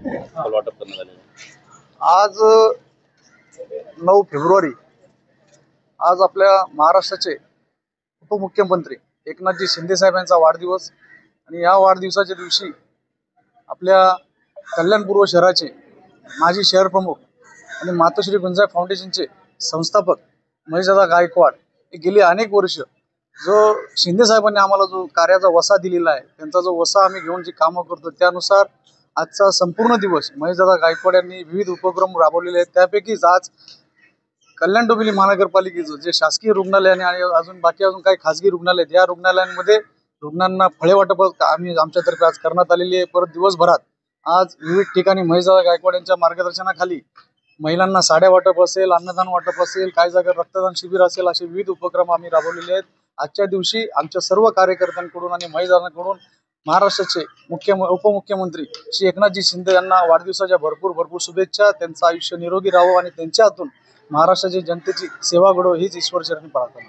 वाटप करण्यात आलेलं आहे? आज 9 फेब्रुवारी आज आपल्या महाराष्ट्राचे उपमुख्यमंत्री एकनाथजी शिंदे साहेब यांचा वाढदिवस आणि या वाढदिवसाच्या दिवशी आपल्या कल्याणपूर्व शहराचे माजी शहर प्रमुख आणि मातोश्री गुंजाळ फाउंडेशनचे संस्थापक महेशदादा गायकवाड हे गेली अनेक वर्ष जो शिंदे साहेबांनी आम्हाला जो कार्याचा वसा दिलेला आहे त्यांचा जो वसा आम्ही घेऊन जी कामं करतो त्यानुसार आजचा संपूर्ण दिवस महेशदादा गायकवाड यांनी विविध उपक्रम राबवलेले आहेत। त्यापैकीच आज कल्याण डोंबिवली महानगरपालिकेचं जे शासकीय रुग्णालय आणि अजून काही खासगी रुग्णालय आहेत या रुग्णालयांमध्ये रुग्णांना फळे वाटप आम्ही आमच्यातर्फे आज करण्यात आलेली आहे। परत दिवसभरात आज विविध ठिकाणी महेशदादा गायकवाड यांच्या मार्गदर्शनाखाली महिलांना साड्या वाटप असेल, अन्नदान वाटप असेल, काही जागेवर रक्तदान शिबिर असेल, असे विविध उपक्रम आम्ही राबवलेले आहेत। आजच्या दिवशी आमच्या सर्व कार्यकर्त्यांकडून आणि महिलांकडून महाराष्ट्राचे उपमुख्यमंत्री श्री एकनाथजी शिंदे यांना वाढदिवसाच्या भरपूर शुभेच्छा। त्यांचं आयुष्य निरोगी राहावं आणि त्यांच्या हातून महाराष्ट्राच्या जनतेची सेवा घडो हीच ईश्वर चरणी प्रार्थना।